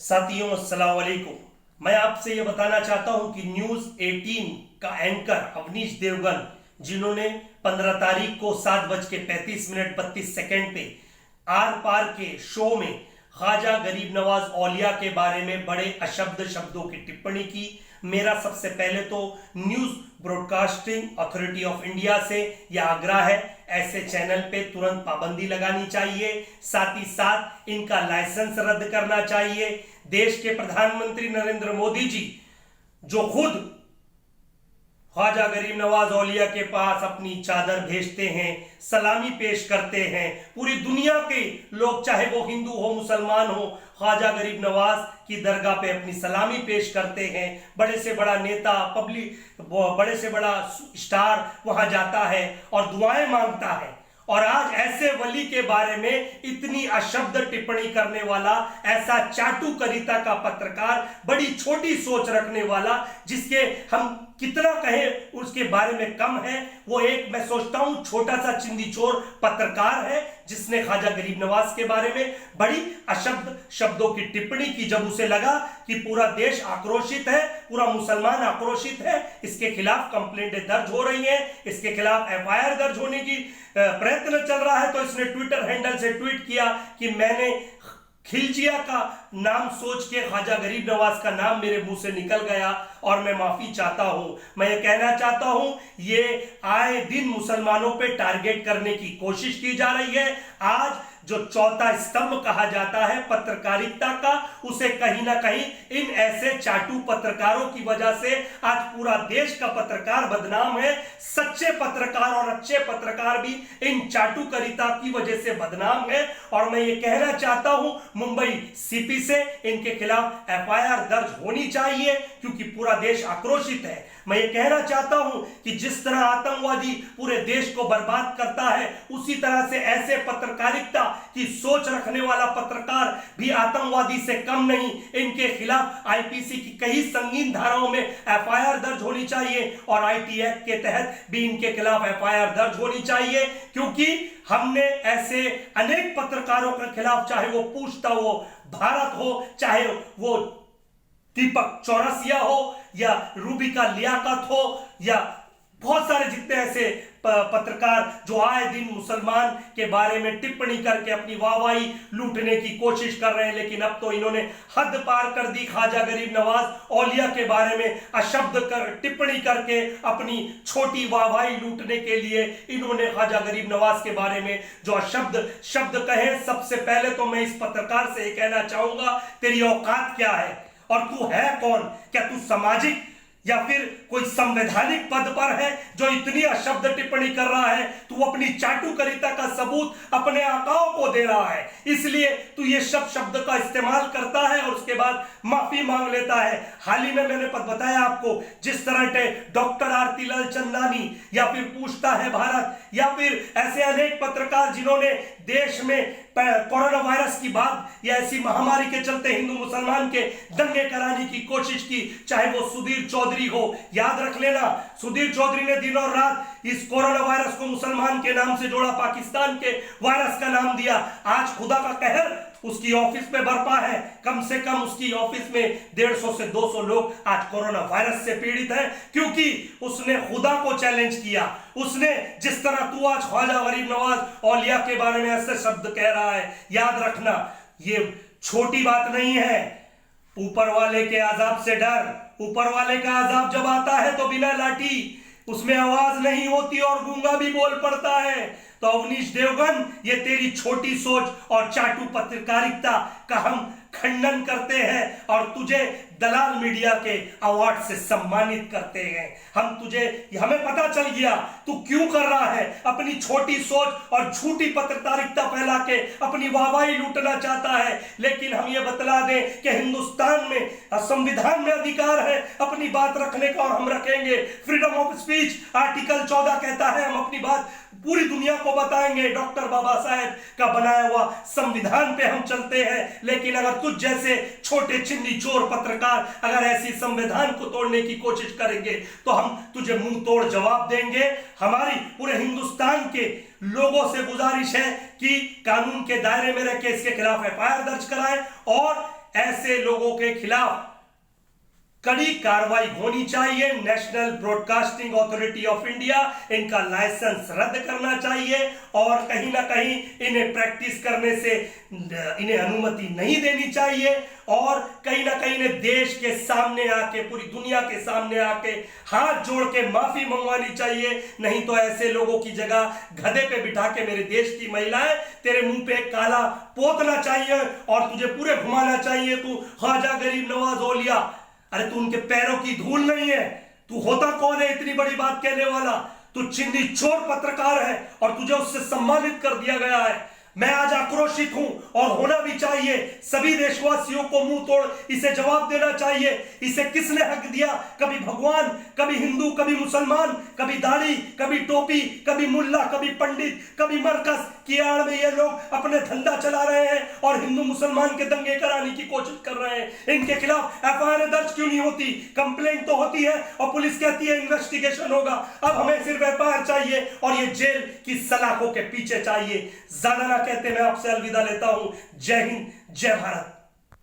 साथियों अस्सलाम वालेकुम। मैं आपसे ये बताना चाहता हूं कि न्यूज 18 का एंकर अवनीश देवगन, जिन्होंने 15 तारीख को 7:35 पे आर पार के शो में ख्वाजा गरीब नवाज औलिया के बारे में बड़े अशब्द शब्दों की टिप्पणी की। मेरा सबसे पहले तो news broadcasting authority of India से यह आग्रह है, ऐसे चैनल पे तुरंत पाबंदी लगानी चाहिए, साथ ही साथ इनका लाइसेंस रद्द करना चाहिए। देश के प्रधानमंत्री नरेंद्र मोदी जी, जो खुद ख्वाजा गरीब नवाज औलिया के पास अपनी चादर भेजते हैं, सलामी पेश करते हैं, पूरी दुनिया के लोग, चाहे वो हिंदू हो मुसलमान हो, ख्वाजा गरीब नवाज की दरगाह पे अपनी सलामी पेश करते हैं। बड़े से बड़ा नेता, पब्लिक, बड़े से बड़ा स्टार वहां जाता है और दुआएं मांगता है, और आज ऐसे वली के बारे में इतनी अशब्द टिप्पणी करने वाला, ऐसा चाटू करिता का पत्रकार, बड़ी छोटी सोच रखने वाला, जिसके हम कितना कहें उसके बारे में कम है। वो एक, मैं सोचता हूं, छोटा सा चिंदीचोर पत्रकार है, जिसने ख्वाजा गरीब नवाज के बारे में बड़ी अशब्द शब्दों की टिप्पणी की। जब उसे लगा कि पूरा देश आक्रोशित है, पूरा मुसलमान आक्रोशित है, इसके खिलाफ कंप्लेंटें दर्ज हो रही हैं, इसके खिलाफ एफआईआर दर्ज होने की प्रयत्न चल रहा है, तो इसने ट्विटर हैंडल से ट्वीट किया कि मैंने खिलजिया का नाम सोच के ख्वाजा गरीब नवाज का नाम मेरे मुंह से निकल गया और मैं माफी चाहता हूं। मैं ये कहना चाहता हूं, ये आए दिन मुसलमानों पे टारगेट करने की कोशिश की जा रही है। आज जो चौथा स्तंभ कहा जाता है पत्रकारिता का, उसे कहीं ना कहीं इन ऐसे चाटू पत्रकारों की वजह से आज पूरा देश का पत्रकार बदनाम है। सच्चे पत्रकार और अच्छे पत्रकार भी इन चाटू करिता की वजह से बदनाम है। और मैं ये कहना चाहता हूं, मुंबई सीपी से इनके खिलाफ एफआईआर दर्ज होनी चाहिए, क्योंकि पूरा देश आक्रोशित है। मैं ये कहना चाहता हूं कि जिस तरह आतंकवादी पूरे देश को बर्बाद करता है, उसी तरह से ऐसे पत्रकारिता की सोच रखने वाला पत्रकार भी आतंकवादी से कम नहीं। इनके खिलाफ आईपीसी की कई संगीन धाराओं में एफआईआर दर्ज होनी चाहिए और आईटी एक्ट के तहत भी इनके खिलाफ एफआईआर दर्ज होनी चाहिए, क्योंकि हमने ऐसे अनेक पत्रकारों के खिलाफ, चाहे वो पूछता हो भारत हो, चाहे वो दीपक चौरसिया हो या रूबिका लियाकत हो, या बहुत सारे जितने ऐसे पत्रकार जो आए दिन मुसलमान के बारे में टिप्पणी करके अपनी वाहवाही लूटने की कोशिश कर रहे हैं। लेकिन अब तो इन्होंने हद पार कर दी। ख्वाजा गरीब नवाज औलिया के बारे में अशब्द टिप्पणी करके अपनी छोटी वाहवाही लूटने के लिए इन्होंने ख्वाजा गरीब नवाज के बारे में जो अशब्द शब्द कहे। सबसे पहले तो मैं इस पत्रकार से ये कहना चाहूंगा, तेरी औकात क्या है और तू है कौन? क्या तू सामाजिक या फिर कोई संवैधानिक पद पर है जो इतनी अशब्द टिप्पणी कर रहा है? तू अपनी चाटुकारिता का सबूत अपने आकाओं को दे रहा है, इसलिए तू ये शब्द का इस्तेमाल करता है और उसके बाद माफी मांग लेता है। हाल ही में मैंने बताया आपको, जिस तरह के डॉक्टर आरती लाल चंदानी या फिर पूछता है भारत या फिर ऐसे अनेक पत्रकार जिन्होंने देश में कोरोना वायरस की बात या ऐसी महामारी के चलते हिंदू मुसलमान के दंगे कराने की कोशिश की, चाहे वो सुधीर चौधरी हो। याद रख लेना, सुधीर चौधरी ने दिन और रात इस कोरोना वायरस को मुसलमान के नाम से जोड़ा, पाकिस्तान के वायरस का नाम दिया। आज खुदा का कहर उसकी ऑफिस में बरपा है। कम से कम उसकी ऑफिस में 150 से 200 लोग आज कोरोना वायरस से पीड़ित हैं, क्योंकि उसने खुदा को चैलेंज किया। उसने, जिस तरह तू आज ख्वाजा गरीब नवाज औलिया के बारे में ऐसे शब्द कह रहा है, याद रखना ये छोटी बात नहीं है। ऊपर वाले के अजाब से डर। ऊपर वाले का अजाब जब आता है तो बिना लाठी उसमें आवाज नहीं होती और गूंगा भी बोल पड़ता है। तो अवनीश देवगन, ये तेरी छोटी सोच और चाटू पत्रकारिता का हम खंडन करते हैं और तुझे दलाल मीडिया के अवार्ड से सम्मानित करते हैं। हमें पता चल गया तू क्यों कर रहा है। अपनी छोटी सोच और झूठी पत्रकारिता फैला के अपनी वाहवाही लूटना चाहता है। लेकिन हम ये बतला दें कि हिंदुस्तान में संविधान में अधिकार है अपनी बात रखने का, और हम रखेंगे। फ्रीडम ऑफ स्पीच आर्टिकल 14 कहता है हम अपनी बात पूरी दुनिया को बताएंगे। डॉक्टर बाबा साहेब का बनाया हुआ संविधान पे हम चलते हैं। लेकिन अगर तुझ जैसे छोटे चिन्नी चोर पत्रकार अगर ऐसी संविधान को तोड़ने की कोशिश करेंगे तो हम तुझे मुंह तोड़ जवाब देंगे। हमारी पूरे हिंदुस्तान के लोगों से गुजारिश है कि कानून के दायरे में रह के इसके खिलाफ एफआईआर दर्ज कराएं और ऐसे लोगों के खिलाफ कड़ी कार्रवाई होनी चाहिए। National broadcasting authority of India इनका लाइसेंस रद्द करना चाहिए और कहीं ना कहीं इन्हें प्रैक्टिस करने से इन्हें अनुमति नहीं देनी चाहिए और कहीं ना कहीं इन्हें देश के सामने आके, पूरी दुनिया के सामने आके हाथ जोड़ के माफी मंगवानी चाहिए। नहीं तो ऐसे लोगों की जगह गधे पे बिठा के मेरे देश की महिलाएं तेरे मुंह पे काला पोतना चाहिए और तुझे पूरे घुमाना चाहिए। तू ख्वाजा गरीब नवाज ओलिया, अरे तू उनके पैरों की धूल नहीं है। तू होता कौन है इतनी बड़ी बात कहने वाला? तू चिन्नी चोर पत्रकार है और तुझे उससे सम्मानित कर दिया गया है। मैं आज आक्रोशित हूं और होना भी चाहिए। सभी देशवासियों को मुंह तोड़ इसे जवाब देना चाहिए। इसे किसने हक दिया? कभी भगवान, कभी हिंदू, कभी मुसलमान, कभी दाढ़ी, कभी टोपी, कभी मुल्ला, कभी पंडित, कभी मरकज की आड़ में ये लोग अपने धंधा चला रहे हैं और हिंदू मुसलमान के दंगे कराने की कोशिश कर रहे हैं। इनके खिलाफ एफआईआर दर्ज क्यों नहीं होती? कंप्लेंट तो होती है और पुलिस कहती है इन्वेस्टिगेशन होगा। अब हमें सिर्फ एफआईआर चाहिए और ये जेल की सलाखों के पीछे चाहिए। ज्यादा ना कहते मैं आपसे अलविदा लेता हूं। जय हिंद, जय भारत।